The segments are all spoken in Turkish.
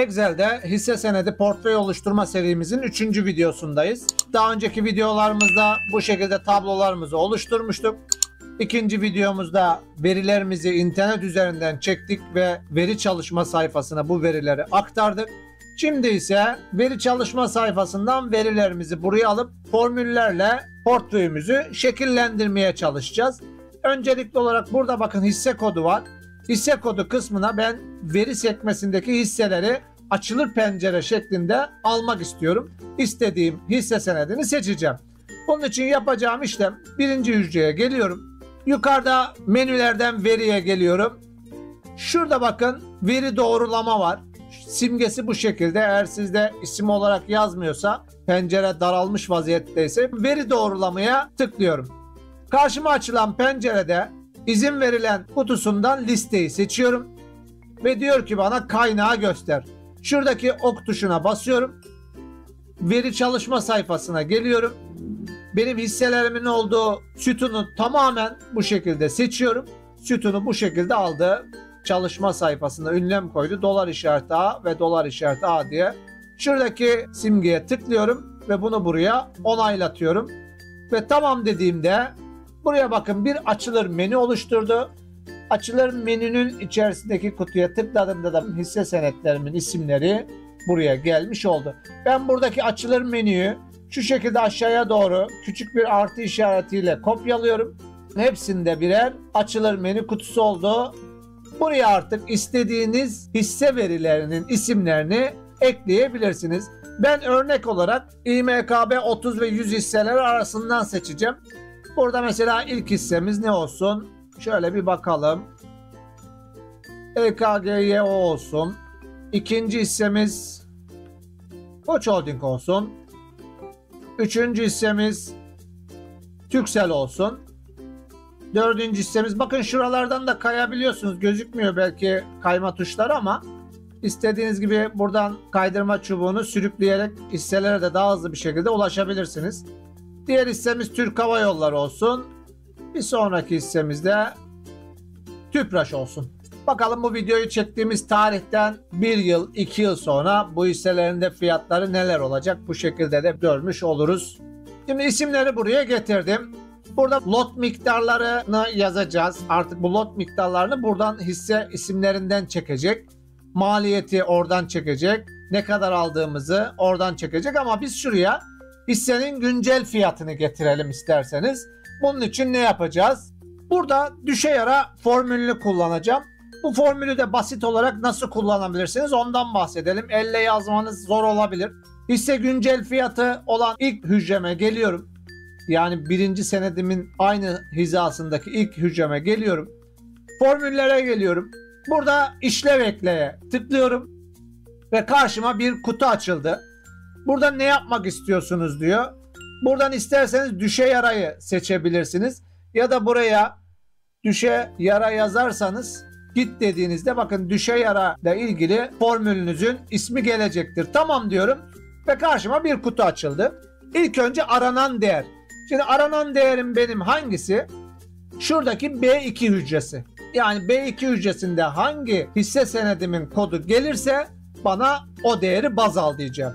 Excel'de hisse senedi portföy oluşturma serimizin 3. videosundayız. Daha önceki videolarımızda bu şekilde tablolarımızı oluşturmuştuk. İkinci videomuzda verilerimizi internet üzerinden çektik ve veri çalışma sayfasına bu verileri aktardık. Şimdi ise veri çalışma sayfasından verilerimizi buraya alıp formüllerle portföyümüzü şekillendirmeye çalışacağız. Öncelikli olarak burada bakın hisse kodu var. Hisse kodu kısmına ben veri sekmesindeki hisseleri açılır pencere şeklinde almak istiyorum. İstediğim hisse senedini seçeceğim. Bunun için yapacağım işlem birinci hücreye geliyorum. Yukarıda menülerden veriye geliyorum. Şurada bakın veri doğrulama var. Simgesi bu şekilde. Eğer sizde isim olarak yazmıyorsa, pencere daralmış vaziyetteyse veri doğrulamaya tıklıyorum. Karşıma açılan pencerede izin verilen kutusundan listeyi seçiyorum ve diyor ki bana kaynağı göster. Şuradaki ok tuşuna basıyorum. Veri çalışma sayfasına geliyorum. Benim hisselerimin olduğu sütunu tamamen bu şekilde seçiyorum. Sütunu bu şekilde aldı. Çalışma sayfasında ünlem koydu. Dolar işareti A ve dolar işareti A diye. Şuradaki simgeye tıklıyorum ve bunu buraya onaylatıyorum. Ve tamam dediğimde buraya bakın bir açılır menü oluşturdu. Açılır menünün içerisindeki kutuya tıkladığımda da hisse senetlerimin isimleri buraya gelmiş oldu. Ben buradaki açılır menüyü şu şekilde aşağıya doğru küçük bir artı işaretiyle kopyalıyorum. Hepsinde birer açılır menü kutusu oldu. Buraya artık istediğiniz hisse verilerinin isimlerini ekleyebilirsiniz. Ben örnek olarak İMKB 30 ve 100 hisseler arasından seçeceğim. Burada mesela ilk hissemiz ne olsun? Şöyle bir bakalım. EKGYO olsun. İkinci hissemiz Koç Holding olsun. Üçüncü hissemiz Türksel olsun. Dördüncü hissemiz, bakın şuralardan da kayabiliyorsunuz. Gözükmüyor belki kayma tuşları ama istediğiniz gibi buradan kaydırma çubuğunu sürükleyerek hisselere de daha hızlı bir şekilde ulaşabilirsiniz. Diğer hissemiz Türk Hava Yolları olsun. Bir sonraki hissemiz de Tüpraş olsun. Bakalım bu videoyu çektiğimiz tarihten 1 yıl, 2 yıl sonra bu hisselerin de fiyatları neler olacak? Bu şekilde de görmüş oluruz. Şimdi isimleri buraya getirdim. Burada lot miktarlarını yazacağız. Artık bu lot miktarlarını buradan hisse isimlerinden çekecek. Maliyeti oradan çekecek. Ne kadar aldığımızı oradan çekecek ama biz şuraya hissenin güncel fiyatını getirelim isterseniz. Bunun için ne yapacağız? Burada düşe yara formülünü kullanacağım. Bu formülü de basit olarak nasıl kullanabilirsiniz ondan bahsedelim. Elle yazmanız zor olabilir. Hisse güncel fiyatı olan ilk hücreme geliyorum. Yani birinci senedimin aynı hizasındaki ilk hücreme geliyorum. Formüllere geliyorum. Burada işlev ekleye tıklıyorum. Ve karşıma bir kutu açıldı. Burada ne yapmak istiyorsunuz diyor. Buradan isterseniz düşe yarayı seçebilirsiniz. Ya da buraya düşe yara yazarsanız git dediğinizde bakın düşe yara ile ilgili formülünüzün ismi gelecektir. Tamam diyorum ve karşıma bir kutu açıldı. İlk önce aranan değer. Şimdi aranan değerim benim hangisi? Şuradaki B2 hücresi. Yani B2 hücresinde hangi hisse senedimin kodu gelirse bana o değeri baz al diyeceğim.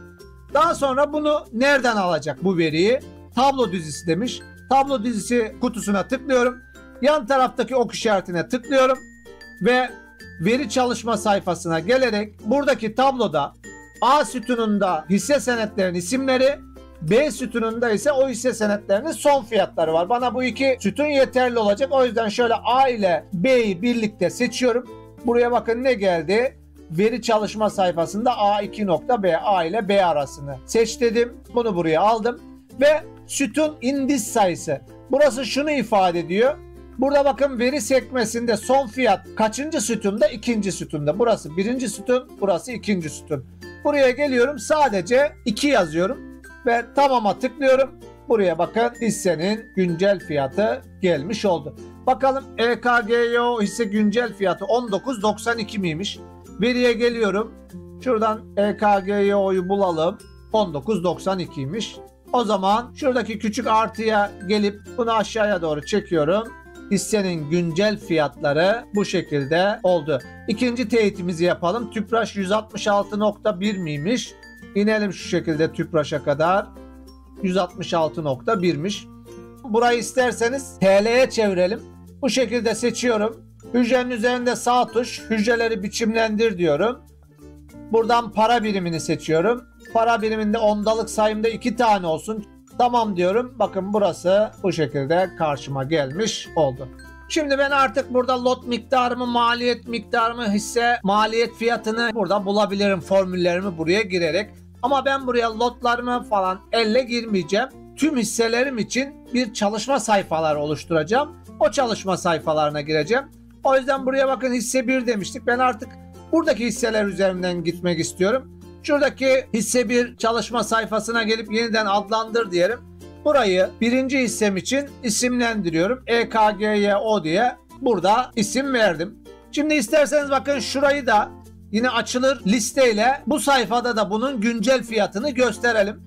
Daha sonra bunu nereden alacak bu veriyi? Tablo dizisi demiş. Tablo dizisi kutusuna tıklıyorum. Yan taraftaki ok işaretine tıklıyorum. Ve veri çalışma sayfasına gelerek buradaki tabloda A sütununda hisse senetlerinin isimleri, B sütununda ise o hisse senetlerinin son fiyatları var. Bana bu iki sütun yeterli olacak. O yüzden şöyle A ile B'yi birlikte seçiyorum. Buraya bakın ne geldi? Veri çalışma sayfasında A2.B, A ile B arasını seç dedim. Bunu buraya aldım. Ve sütun indiz sayısı. Burası şunu ifade ediyor. Burada bakın veri sekmesinde son fiyat kaçıncı sütunda? İkinci sütunda. Burası birinci sütun, burası ikinci sütun. Buraya geliyorum, sadece 2 yazıyorum ve tamama tıklıyorum. Buraya bakın hissenin güncel fiyatı gelmiş oldu. Bakalım EKGYO hisse güncel fiyatı 19.92 miymiş? Veriye geliyorum. Şuradan EKGYO'yu bulalım. 19.92'ymiş. O zaman şuradaki küçük artıya gelip bunu aşağıya doğru çekiyorum. hissenin güncel fiyatları bu şekilde oldu. İkinci teyitimizi yapalım. Tüpraş 166.1 miymiş? İnelim şu şekilde Tüpraş'a kadar. 166.1'miş. Burayı isterseniz TL'ye çevirelim. Bu şekilde seçiyorum. Hücrenin üzerinde sağ tuş, hücreleri biçimlendir diyorum. Buradan para birimini seçiyorum. Para biriminde ondalık sayımda 2 tane olsun. Tamam diyorum. Bakın burası bu şekilde karşıma gelmiş oldu. Şimdi ben artık burada lot miktarımı, maliyet miktarımı, hisse maliyet fiyatını burada bulabilirim formüllerimi buraya girerek. Ama ben buraya lotlarımı falan elle girmeyeceğim. Tüm hisselerim için bir çalışma sayfaları oluşturacağım. O çalışma sayfalarına gireceğim. O yüzden buraya bakın hisse 1 demiştik. Ben artık buradaki hisseler üzerinden gitmek istiyorum. Şuradaki hisse 1 çalışma sayfasına gelip yeniden adlandır diyelim. Burayı birinci hissem için isimlendiriyorum. EKGYO diye burada isim verdim. Şimdi isterseniz bakın şurayı da yine açılır listeyle bu sayfada da bunun güncel fiyatını gösterelim.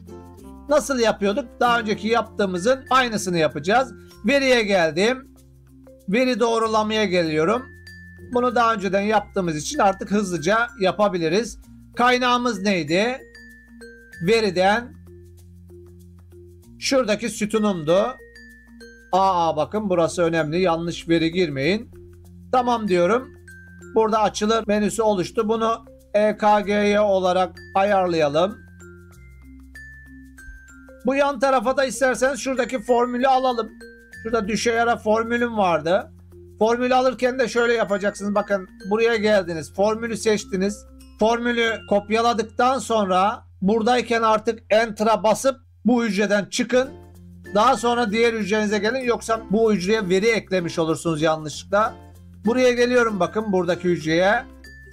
Nasıl yapıyorduk? Daha önceki yaptığımızın aynısını yapacağız. Veriye geldim. Veri doğrulamaya geliyorum. Bunu daha önceden yaptığımız için artık hızlıca yapabiliriz. Kaynağımız neydi? Veriden şuradaki sütunumdu. Bakın burası önemli. Yanlış veri girmeyin. Tamam diyorum. Burada açılır menüsü oluştu. Bunu EKG'ye olarak ayarlayalım. Bu yan tarafa da isterseniz şuradaki formülü alalım. Şurada düşe yara formülüm vardı. Formülü alırken de şöyle yapacaksınız. Bakın buraya geldiniz. Formülü seçtiniz. Formülü kopyaladıktan sonra buradayken artık Enter'a basıp bu hücreden çıkın. Daha sonra diğer hücrenize gelin. Yoksa bu hücreye veri eklemiş olursunuz yanlışlıkla. Buraya geliyorum bakın buradaki hücreye.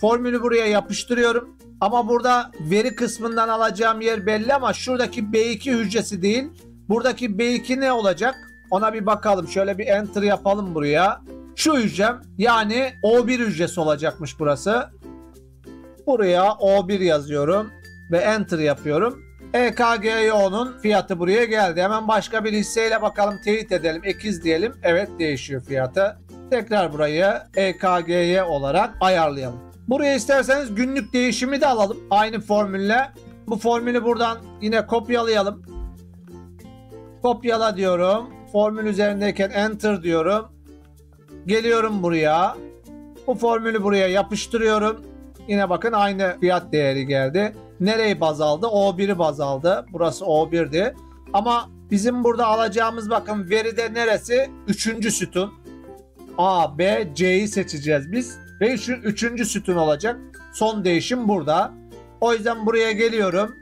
Formülü buraya yapıştırıyorum. Ama burada veri kısmından alacağım yer belli ama şuradaki B2 hücresi değil. Buradaki B2 ne olacak? Ona bir bakalım. Şöyle bir enter yapalım buraya. Şu hücrem yani O1 hücresi olacakmış burası. Buraya O1 yazıyorum ve enter yapıyorum. EKGYO'nun fiyatı buraya geldi. Hemen başka bir hisseyle bakalım teyit edelim. Ekiz diyelim. Evet değişiyor fiyatı. Tekrar burayı EKGY olarak ayarlayalım. Buraya isterseniz günlük değişimi de alalım. Aynı formülle. Bu formülü buradan yine kopyalayalım. Kopyala diyorum. Formül üzerindeyken enter diyorum. Geliyorum buraya. Bu formülü buraya yapıştırıyorum. Yine bakın aynı fiyat değeri geldi. Nereyi baz aldı? O1'i baz aldı. Burası O1'di. Ama bizim burada alacağımız bakın veride neresi? 3. sütun. A, B, C'yi seçeceğiz biz. Ve şu 3. sütun olacak. Son değişim burada. O yüzden buraya geliyorum.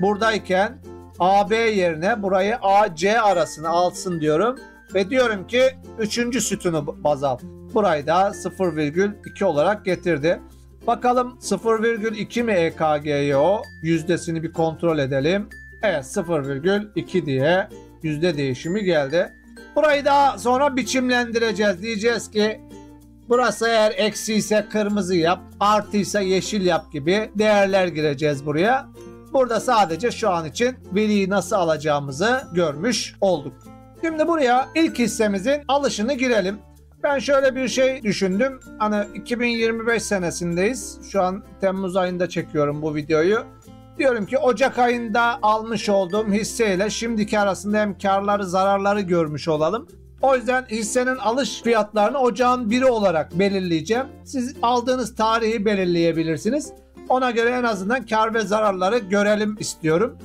Buradayken AB yerine burayı AC arasına alsın diyorum. Ve diyorum ki 3. sütunu baz al. Burayı da 0,2 olarak getirdi. Bakalım 0,2 mi EKGYO? Yüzdesini bir kontrol edelim. Evet 0,2 diye yüzde değişimi geldi. Burayı daha sonra biçimlendireceğiz. Diyeceğiz ki burası eğer eksi ise kırmızı yap, artıysa yeşil yap gibi değerler gireceğiz buraya. Burada sadece şu an için veriyi nasıl alacağımızı görmüş olduk. Şimdi buraya ilk hissemizin alışını girelim. Ben şöyle bir şey düşündüm. Hani 2025 senesindeyiz. Şu an Temmuz ayında çekiyorum bu videoyu. Diyorum ki Ocak ayında almış olduğum hisseyle şimdiki arasında hem karları zararları görmüş olalım. O yüzden hissenin alış fiyatlarını ocağın 1'i olarak belirleyeceğim. Siz aldığınız tarihi belirleyebilirsiniz. Ona göre en azından kar ve zararları görelim istiyorum.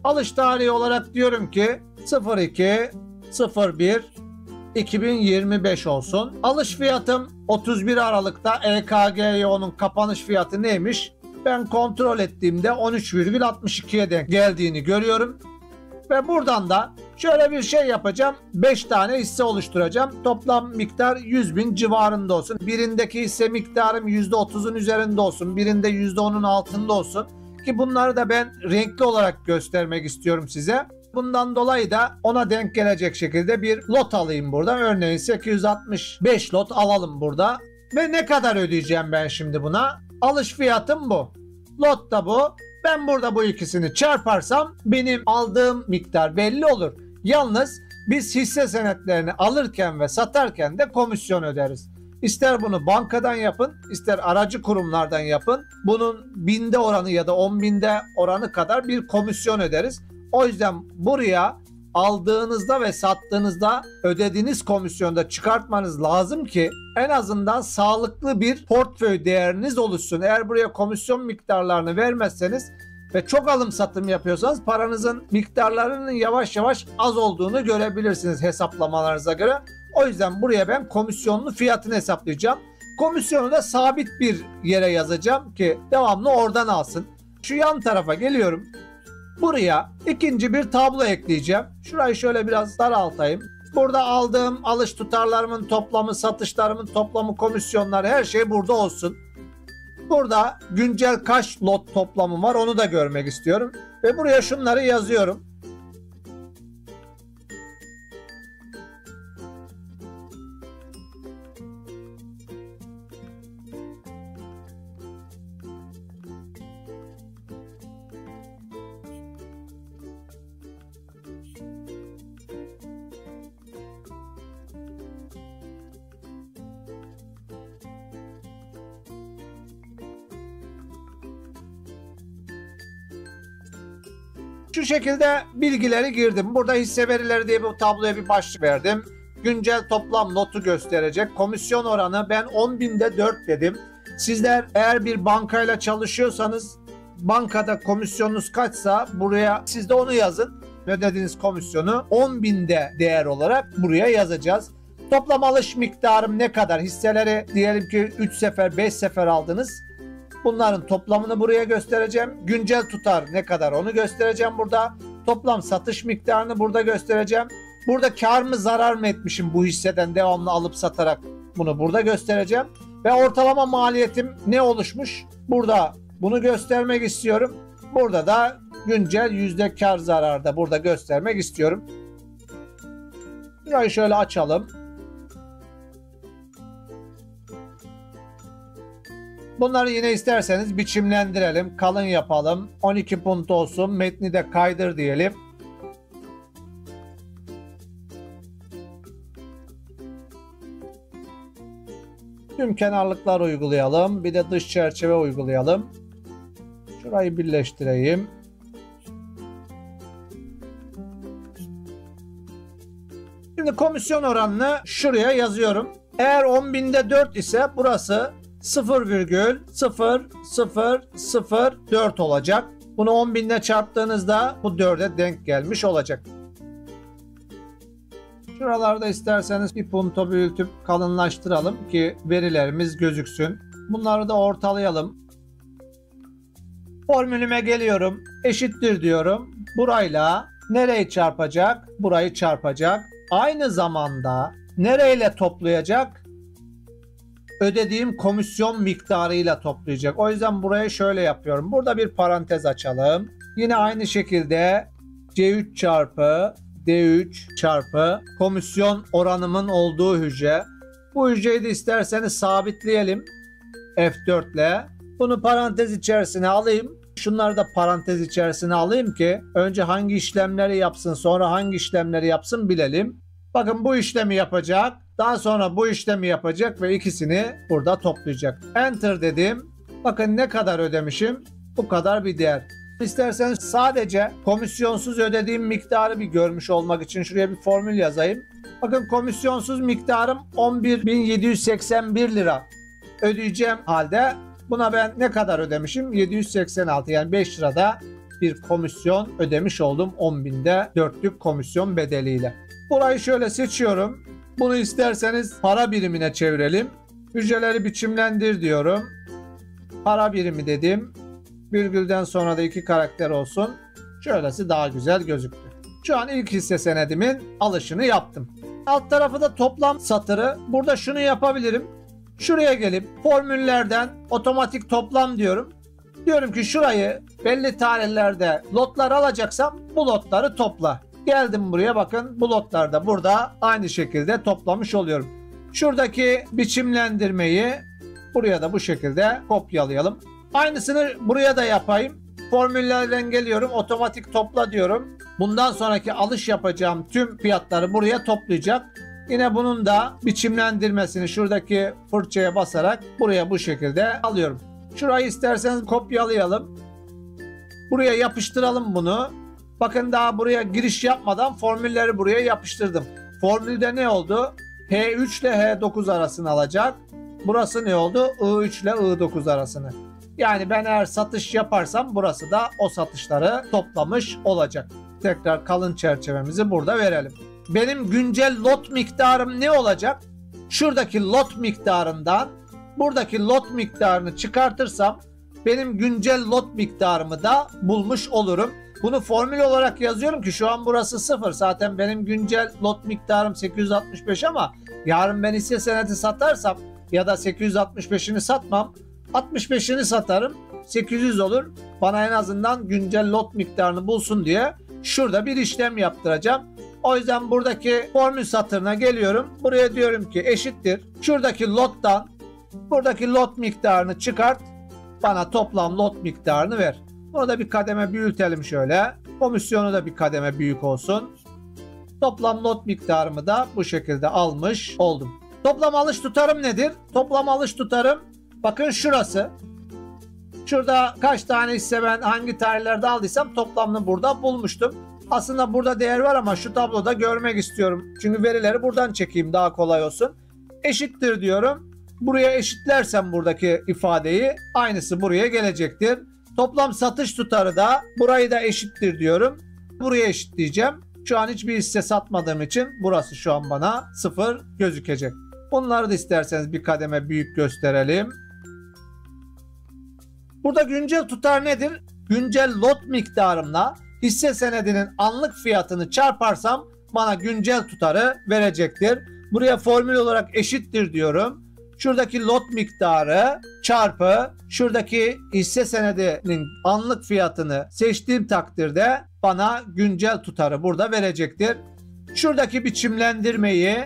Alış tarihi olarak diyorum ki 02.01 2025 olsun. Alış fiyatım 31 Aralık'ta EKGYO'nun kapanış fiyatı neymiş? Ben kontrol ettiğimde 13,62'ye denk geldiğini görüyorum. Ve buradan da şöyle bir şey yapacağım. 5 tane hisse oluşturacağım. Toplam miktar 100.000 civarında olsun. Birindeki hisse miktarım %30'un üzerinde olsun. Birinde %10'un altında olsun. Ki bunları da ben renkli olarak göstermek istiyorum size. Bundan dolayı da ona denk gelecek şekilde bir lot alayım burada. Örneğin 865 lot alalım burada. Ve ne kadar ödeyeceğim ben şimdi buna? Alış fiyatım bu. Lot da bu. Ben burada bu ikisini çarparsam benim aldığım miktar belli olur. Yalnız Biz hisse senetlerini alırken ve satarken de komisyon öderiz. İster bunu bankadan yapın, ister aracı kurumlardan yapın. Bunun binde oranı ya da 10 binde oranı kadar bir komisyon öderiz. O yüzden buraya aldığınızda ve sattığınızda ödediğiniz komisyonda çıkartmanız lazım ki en azından sağlıklı bir portföy değeriniz oluşsun. Eğer buraya komisyon miktarlarını vermezseniz ve çok alım satım yapıyorsanız paranızın miktarlarının yavaş yavaş az olduğunu görebilirsiniz hesaplamalarınıza göre. O yüzden buraya ben komisyonlu fiyatını hesaplayacağım. Komisyonu da sabit bir yere yazacağım ki devamlı oradan alsın. Şu yan tarafa geliyorum. Buraya ikinci bir tablo ekleyeceğim. Şurayı şöyle biraz daraltayım. Burada aldığım alış tutarlarımın toplamı, satışlarımın toplamı, komisyonlar her şey burada olsun. Burada güncel kaç lot toplamı var onu da görmek istiyorum. Ve buraya şunları yazıyorum. Şu şekilde bilgileri girdim. Burada hisse verileri diye bu tabloya bir başlık verdim. Güncel toplam notu gösterecek. Komisyon oranı ben 10 binde 4 dedim. Sizler eğer bir bankayla çalışıyorsanız bankada komisyonunuz kaçsa buraya siz de onu yazın. Ödediğiniz komisyonu 10 binde değer olarak buraya yazacağız. Toplam alış miktarım ne kadar? Hisseleri diyelim ki 3 sefer 5 sefer aldınız. Bunların toplamını buraya göstereceğim. Güncel tutar ne kadar onu göstereceğim burada. Toplam satış miktarını burada göstereceğim. Burada kar mı zarar mı etmişim bu hisseden devamlı alıp satarak bunu burada göstereceğim. Ve ortalama maliyetim ne oluşmuş? Burada bunu göstermek istiyorum. Burada da güncel yüzde kar zarar da burada göstermek istiyorum. Burayı şöyle açalım. Bunları yine isterseniz biçimlendirelim. Kalın yapalım. 12 punt olsun. Metni de kaydır diyelim. Tüm kenarlıklar uygulayalım. Bir de dış çerçeve uygulayalım. Şurayı birleştireyim. Şimdi komisyon oranını şuraya yazıyorum. Eğer 10 binde 4 ise burası 0,00004 olacak. Bunu 10 binle çarptığınızda bu 4'e denk gelmiş olacak. Şuralarda isterseniz bir punto büyütüp kalınlaştıralım ki verilerimiz gözüksün. Bunları da ortalayalım. Formülüme geliyorum. Eşittir diyorum. Burayla nereyi çarpacak? Burayı çarpacak. Aynı zamanda nereyle toplayacak? Ödediğim komisyon miktarıyla toplayacak. O yüzden burayı şöyle yapıyorum. Burada bir parantez açalım. Yine aynı şekilde C3 çarpı D3 çarpı komisyon oranımın olduğu hücre. Bu hücreyi de isterseniz sabitleyelim F4 ile. Bunu parantez içerisine alayım. Şunları da parantez içerisine alayım ki önce hangi işlemleri yapsın sonra hangi işlemleri yapsın bilelim. Bakın bu işlemi yapacak. Daha sonra bu işlemi yapacak ve ikisini burada toplayacak. Enter dedim. Bakın ne kadar ödemişim? Bu kadar bir değer. İsterseniz sadece komisyonsuz ödediğim miktarı bir görmüş olmak için şuraya bir formül yazayım. Bakın komisyonsuz miktarım 11.781 lira ödeyeceğim halde buna ben ne kadar ödemişim? 786 yani 5 lirada bir komisyon ödemiş oldum 10 binde 4'lük komisyon bedeliyle. Burayı şöyle seçiyorum. Bunu isterseniz para birimine çevirelim. Hücreleri biçimlendir diyorum. Para birimi dedim. Virgülden sonra da 2 karakter olsun. Şöylesi daha güzel gözüktü. Şu an ilk hisse senedimin alışını yaptım. Alt tarafı da toplam satırı. Burada şunu yapabilirim. Şuraya gelip formüllerden otomatik toplam diyorum. Diyorum ki şurayı belli tarihlerde lotlar alacaksam bu lotları topla. Geldim buraya bakın bu lotlar da burada aynı şekilde toplamış oluyorum. Şuradaki biçimlendirmeyi buraya da bu şekilde kopyalayalım. Aynısını buraya da yapayım. Formüllerden geliyorum otomatik topla diyorum. bundan sonraki alış yapacağım tüm fiyatları buraya toplayacak. Yine bunun da biçimlendirmesini şuradaki fırçaya basarak buraya bu şekilde alıyorum. Şurayı isterseniz kopyalayalım. Buraya yapıştıralım bunu. Bakın daha buraya giriş yapmadan formülleri buraya yapıştırdım. Formülde ne oldu? H3 ile H9 arasını alacak. Burası ne oldu? I3 ile I9 arasını. Yani ben eğer satış yaparsam burası da o satışları toplamış olacak. Tekrar kalın çerçevemizi burada verelim. Benim güncel lot miktarım ne olacak? Şuradaki lot miktarından buradaki lot miktarını çıkartırsam benim güncel lot miktarımı da bulmuş olurum. Bunu formül olarak yazıyorum ki şu an burası 0. Zaten benim güncel lot miktarım 865 ama yarın ben hisse senedi satarsam ya da 865'ini satmam, 65'ini satarım, 800 olur. Bana en azından güncel lot miktarını bulsun diye şurada bir işlem yaptıracağım. O yüzden buradaki formül satırına geliyorum. Buraya diyorum ki eşittir. Şuradaki lottan buradaki lot miktarını çıkart. Bana toplam lot miktarını ver. Bunu da bir kademe büyütelim şöyle. Komisyonu da bir kademe büyük olsun. Toplam lot miktarımı da bu şekilde almış oldum. Toplam alış tutarım nedir? Toplam alış tutarım bakın şurası. Şurada kaç tane hisse ben hangi tarihlerde aldıysam toplamını burada bulmuştum. Aslında burada değer var ama şu tabloda görmek istiyorum. Çünkü verileri buradan çekeyim daha kolay olsun. Eşittir diyorum. Buraya eşitlersem buradaki ifadeyi aynısı buraya gelecektir. Toplam satış tutarı da burayı da eşittir diyorum. Buraya eşitleyeceğim. Şu an hiçbir hisse satmadığım için burası şu an bana 0 gözükecek. Bunları da isterseniz bir kademe büyük gösterelim. Burada güncel tutar nedir? Güncel lot miktarımla hisse senedinin anlık fiyatını çarparsam bana güncel tutarı verecektir. Buraya formül olarak eşittir diyorum. Şuradaki lot miktarı çarpı şuradaki hisse senedinin anlık fiyatını seçtiğim takdirde bana güncel tutarı burada verecektir. Şuradaki biçimlendirmeyi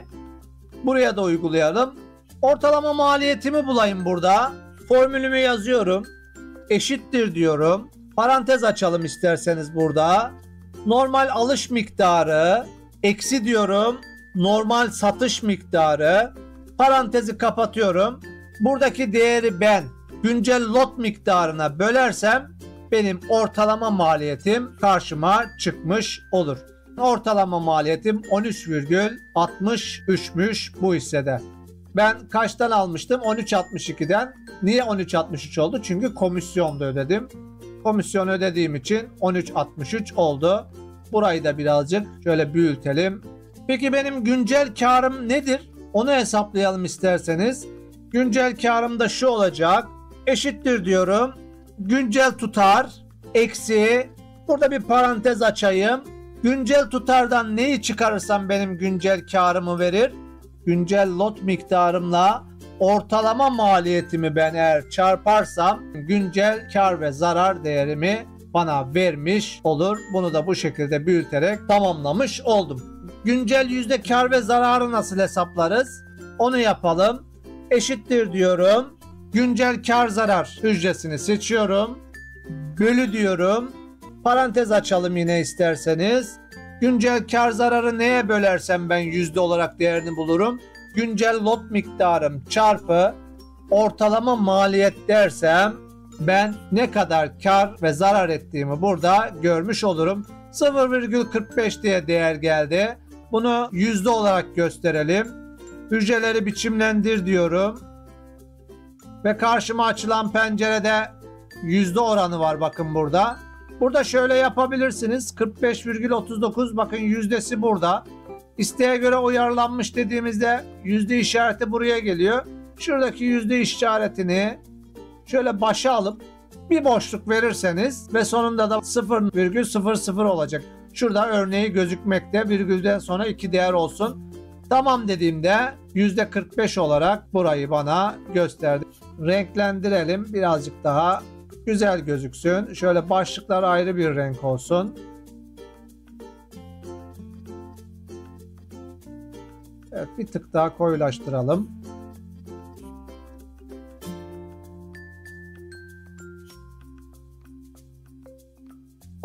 buraya da uygulayalım. Ortalama maliyetimi bulayım burada. Formülümü yazıyorum. Eşittir diyorum. Parantez açalım isterseniz burada. Normal alış miktarı eksi diyorum. Normal satış miktarı. Parantezi kapatıyorum. Buradaki değeri ben güncel lot miktarına bölersem benim ortalama maliyetim karşıma çıkmış olur. Ortalama maliyetim 13,63'müş bu hissede. Ben kaçtan almıştım? 13.62'den. Niye 13.63 oldu? Çünkü komisyon da ödedim. Komisyon ödediğim için 13.63 oldu. Burayı da birazcık şöyle büyütelim. Peki benim güncel karım nedir? Onu hesaplayalım isterseniz. Güncel karım da şu olacak. Eşittir diyorum. Güncel tutar eksi burada bir parantez açayım. Güncel tutardan neyi çıkarırsam benim güncel karımı verir? Güncel lot miktarımla ortalama maliyetimi ben eğer çarparsam güncel kar ve zarar değerimi bana vermiş olur. Bunu da bu şekilde büyüterek tamamlamış oldum. Güncel yüzde kar ve zararı nasıl hesaplarız? Onu yapalım. Eşittir diyorum. Güncel kar zarar hücresini seçiyorum. Bölü diyorum. Parantez açalım yine isterseniz. Güncel kar zararı neye bölersem ben yüzde olarak değerini bulurum. Güncel lot miktarım çarpı ortalama maliyet dersem ben ne kadar kar ve zarar ettiğimi burada görmüş olurum. 0,45 diye değer geldi. Bunu yüzde olarak gösterelim. Hücreleri biçimlendir diyorum. Ve karşıma açılan pencerede yüzde oranı var bakın burada. Burada şöyle yapabilirsiniz. 45,39 bakın yüzdesi burada. İsteğe göre uyarlanmış dediğimizde yüzde işareti buraya geliyor. Şuradaki yüzde işaretini şöyle başa alıp bir boşluk verirseniz ve sonunda da 0,00 olacak. Şurada örneği gözükmekte. Virgülden sonra 2 değer olsun. Tamam dediğimde %45 olarak burayı bana gösterdi. Renklendirelim. Birazcık daha güzel gözüksün. Şöyle başlıklar ayrı bir renk olsun. Evet, bir tık daha koyulaştıralım.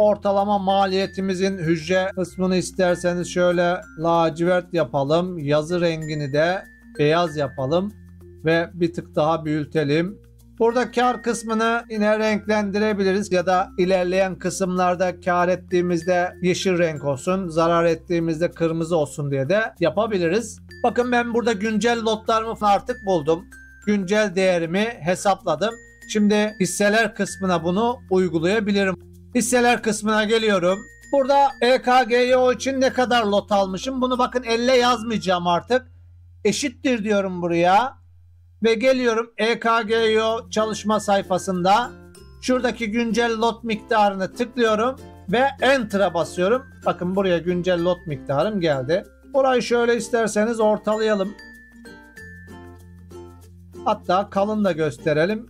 ortalama maliyetimizin hücre kısmını isterseniz şöyle lacivert yapalım. Yazı rengini de beyaz yapalım ve bir tık daha büyütelim. Burada kar kısmını yine renklendirebiliriz ya da ilerleyen kısımlarda kar ettiğimizde yeşil renk olsun, zarar ettiğimizde kırmızı olsun diye de yapabiliriz. Bakın ben burada güncel lotlarımı artık buldum. Güncel değerimi hesapladım. Şimdi hisseler kısmına bunu uygulayabilirim. Hisseler kısmına geliyorum. Burada EKGO için ne kadar lot almışım? Bunu bakın elle yazmayacağım artık. Eşittir diyorum buraya. Ve geliyorum EKGO çalışma sayfasında. Şuradaki güncel lot miktarını tıklıyorum. Ve Enter'a basıyorum. Bakın buraya güncel lot miktarım geldi. Burayı şöyle isterseniz ortalayalım. Hatta kalın da gösterelim.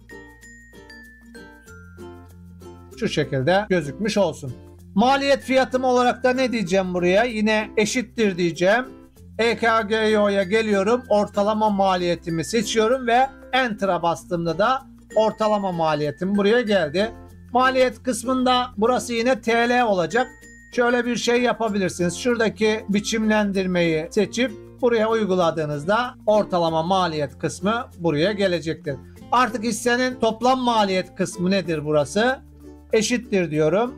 Şu şekilde gözükmüş olsun. Maliyet fiyatım olarak da ne diyeceğim buraya? Yine eşittir diyeceğim. EKGO'ya geliyorum. Ortalama maliyetimi seçiyorum ve Enter'a bastığımda da ortalama maliyetim buraya geldi. Maliyet kısmında burası yine TL olacak. Şöyle bir şey yapabilirsiniz. Şuradaki biçimlendirmeyi seçip buraya uyguladığınızda ortalama maliyet kısmı buraya gelecektir. Artık hissenin toplam maliyet kısmı nedir burası? Eşittir diyorum.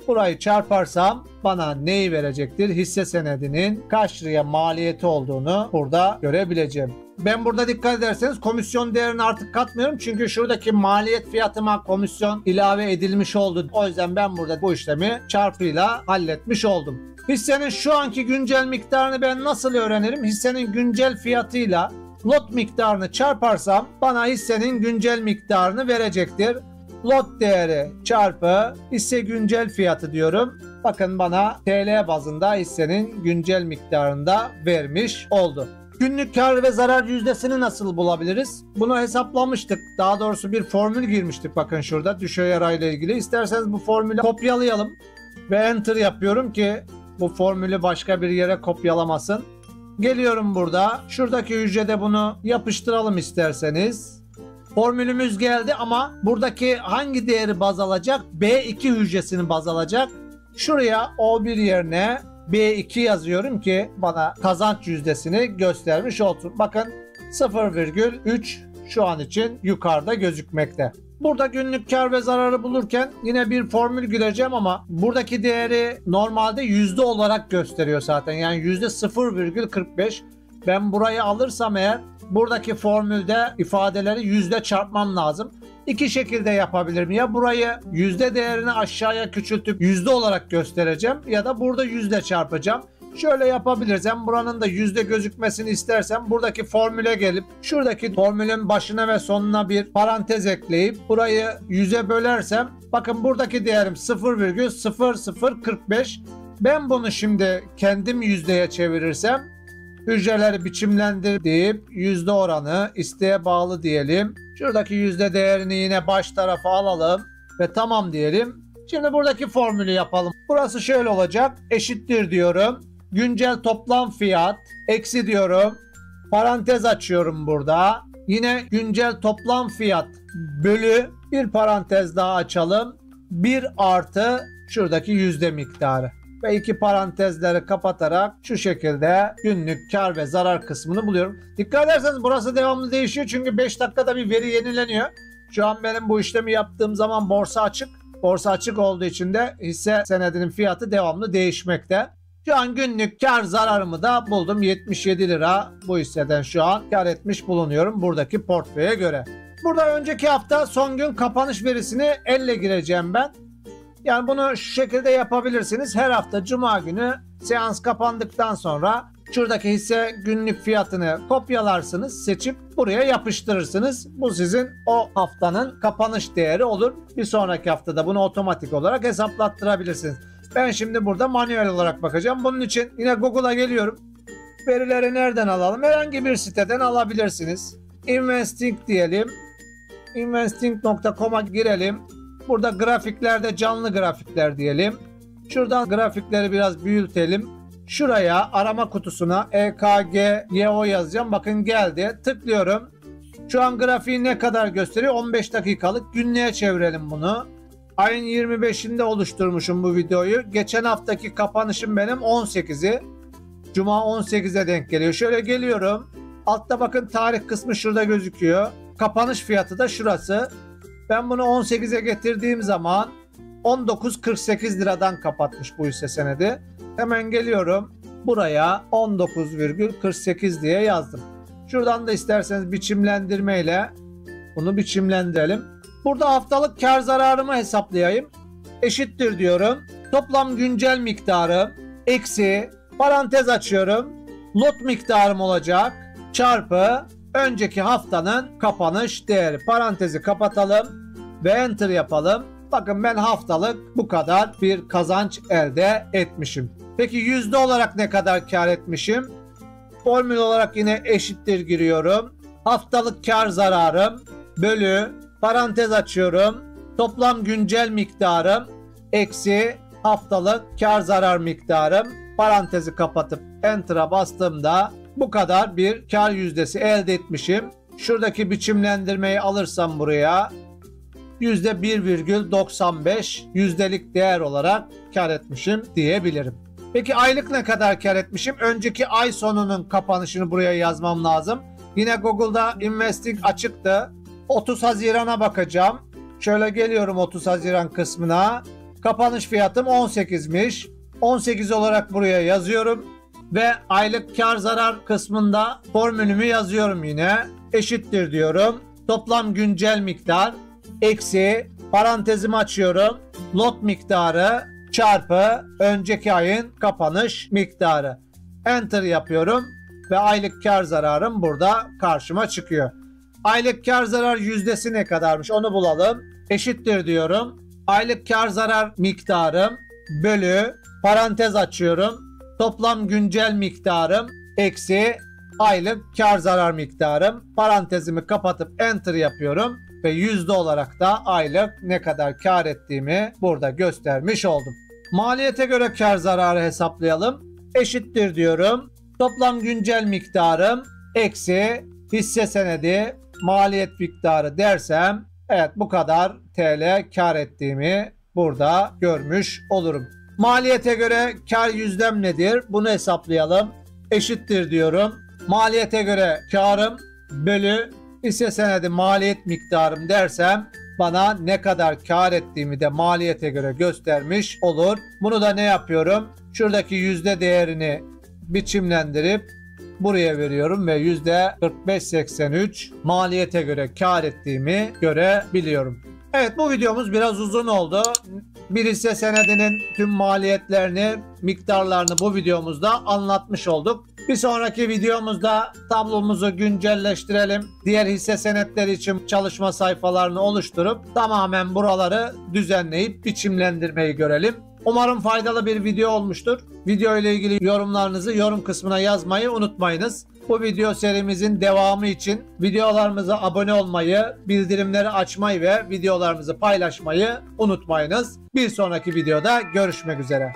Burayı çarparsam bana neyi verecektir? Hisse senedinin kaç liraya maliyeti olduğunu burada görebileceğim. Ben burada dikkat ederseniz komisyon değerini artık katmıyorum. Çünkü şuradaki maliyet fiyatıma komisyon ilave edilmiş oldu. O yüzden ben burada bu işlemi çarpıyla halletmiş oldum. Hissenin şu anki güncel miktarını ben nasıl öğrenirim? Hissenin güncel fiyatıyla lot miktarını çarparsam bana hissenin güncel miktarını verecektir. Lot değeri çarpı hisse güncel fiyatı diyorum. Bakın bana TL bazında hissenin güncel miktarında vermiş oldu. Günlük kar ve zarar yüzdesini nasıl bulabiliriz? Bunu hesaplamıştık. Daha doğrusu bir formül girmiştik bakın şurada düşey yarayla ilgili. İsterseniz bu formülü kopyalayalım. Ve Enter yapıyorum ki bu formülü başka bir yere kopyalamasın. Geliyorum burada. Şuradaki hücrede bunu yapıştıralım isterseniz. Formülümüz geldi ama buradaki hangi değeri baz alacak? B2 hücresini baz alacak. Şuraya O1 yerine B2 yazıyorum ki bana kazanç yüzdesini göstermiş olsun. Bakın 0,3 şu an için yukarıda gözükmekte. Burada günlük kar ve zararı bulurken yine bir formül gireceğim ama buradaki değeri normalde yüzde olarak gösteriyor zaten. Yani yüzde 0,45. Ben burayı alırsam eğer buradaki formülde ifadeleri yüzde çarpmam lazım. İki şekilde yapabilirim. Ya burayı yüzde değerini aşağıya küçültüp yüzde olarak göstereceğim ya da burada yüzde çarpacağım. Şöyle yapabiliriz. Hem buranın da yüzde gözükmesini istersem buradaki formüle gelip şuradaki formülün başına ve sonuna bir parantez ekleyip burayı 100'e bölersem bakın buradaki değerim 0,0045. Ben bunu şimdi kendim yüzdeye çevirirsem hücreleri biçimlendir deyip yüzde oranı isteğe bağlı diyelim. Şuradaki yüzde değerini yine baş tarafa alalım ve tamam diyelim. Şimdi buradaki formülü yapalım. Burası şöyle olacak. Eşittir diyorum. Güncel toplam fiyat eksi diyorum. Parantez açıyorum burada. Yine güncel toplam fiyat bölü bir parantez daha açalım. 1 artı şuradaki yüzde miktarı. Ve iki parantezleri kapatarak şu şekilde günlük kar ve zarar kısmını buluyorum. Dikkat ederseniz burası devamlı değişiyor çünkü 5 dakikada bir veri yenileniyor. Şu an benim bu işlemi yaptığım zaman borsa açık. Borsa açık olduğu için de hisse senedinin fiyatı devamlı değişmekte. Şu an günlük kar zararımı da buldum. 77 lira bu hisseden şu an kar etmiş bulunuyorum buradaki portföye göre. Burada önceki hafta son gün kapanış verisini elle gireceğim ben. Yani bunu şu şekilde yapabilirsiniz. Her hafta cuma günü seans kapandıktan sonra şuradaki hisse günlük fiyatını kopyalarsınız, seçip buraya yapıştırırsınız. Bu sizin o haftanın kapanış değeri olur. Bir sonraki haftada bunu otomatik olarak hesaplattırabilirsiniz. Ben şimdi burada manuel olarak bakacağım. Bunun için yine Google'a geliyorum. Verileri nereden alalım? Herhangi bir siteden alabilirsiniz. Investing diyelim. Investing.com'a girelim. Burada grafiklerde canlı grafikler diyelim. Şuradan grafikleri biraz büyütelim. Şuraya arama kutusuna EKGO yazacağım. Bakın geldi. Tıklıyorum. Şu an grafiği ne kadar gösteriyor? 15 dakikalık. Günlüğe çevirelim bunu. Ayın 25'inde oluşturmuşum bu videoyu. Geçen haftaki kapanışım benim 18'i. Cuma 18'e denk geliyor. Şöyle geliyorum. Altta bakın tarih kısmı şurada gözüküyor. Kapanış fiyatı da şurası. Ben bunu 18'e getirdiğim zaman 19.48 liradan kapatmış bu hisse senedi. Hemen geliyorum. Buraya 19,48 diye yazdım. Şuradan da isterseniz biçimlendirmeyle bunu biçimlendirelim. Burada haftalık kar zararımı hesaplayayım. Eşittir diyorum. Toplam güncel miktarı eksi parantez açıyorum. Lot miktarım olacak. Çarpı önceki haftanın kapanış değeri. Parantezi kapatalım ve enter yapalım. Bakın ben haftalık bu kadar bir kazanç elde etmişim. Peki yüzde olarak ne kadar kar etmişim? Formül olarak yine eşittir giriyorum. Haftalık kar zararım bölü parantez açıyorum. Toplam güncel miktarım eksi haftalık kar zarar miktarım. Parantezi kapatıp enter'a bastığımda bu kadar bir kar yüzdesi elde etmişim. Şuradaki biçimlendirmeyi alırsam buraya %1,95 yüzdelik değer olarak kar etmişim diyebilirim. Peki aylık ne kadar kar etmişim? Önceki ay sonunun kapanışını buraya yazmam lazım. Yine Google'da Investing açıktı. 30 Haziran'a bakacağım. Şöyle geliyorum 30 Haziran kısmına. Kapanış fiyatım 18'miş. 18 olarak buraya yazıyorum. Ve aylık kar zarar kısmında formülümü yazıyorum yine. Eşittir diyorum. Toplam güncel miktar eksi parantezimi açıyorum. Lot miktarı çarpı önceki ayın kapanış miktarı. Enter yapıyorum ve aylık kar zararım burada karşıma çıkıyor. Aylık kar zarar yüzdesi ne kadarmış onu bulalım. Eşittir diyorum. Aylık kar zarar miktarım bölü parantez açıyorum. Toplam güncel miktarım eksi aylık kar zarar miktarım. Parantezimi kapatıp enter yapıyorum ve yüzde olarak da aylık ne kadar kar ettiğimi burada göstermiş oldum. Maliyete göre kar zararı hesaplayalım. Eşittir diyorum. Toplam güncel miktarım eksi hisse senedi maliyet miktarı dersem evet bu kadar TL kar ettiğimi burada görmüş olurum. Maliyete göre kar yüzdem nedir? Bunu hesaplayalım. Eşittir diyorum. Maliyete göre karım bölü hisse senedi maliyet miktarım dersem bana ne kadar kar ettiğimi de maliyete göre göstermiş olur. Bunu da ne yapıyorum? Şuradaki yüzde değerini biçimlendirip buraya veriyorum ve %45.83 maliyete göre kar ettiğimi görebiliyorum. Evet bu videomuz biraz uzun oldu. Bir hisse senedinin tüm maliyetlerini, miktarlarını bu videomuzda anlatmış olduk. Bir sonraki videomuzda tablomuzu güncelleştirelim. Diğer hisse senetleri için çalışma sayfalarını oluşturup tamamen buraları düzenleyip biçimlendirmeyi görelim. Umarım faydalı bir video olmuştur. Video ile ilgili yorumlarınızı yorum kısmına yazmayı unutmayınız. Bu video serimizin devamı için videolarımıza abone olmayı, bildirimleri açmayı ve videolarımızı paylaşmayı unutmayınız. Bir sonraki videoda görüşmek üzere.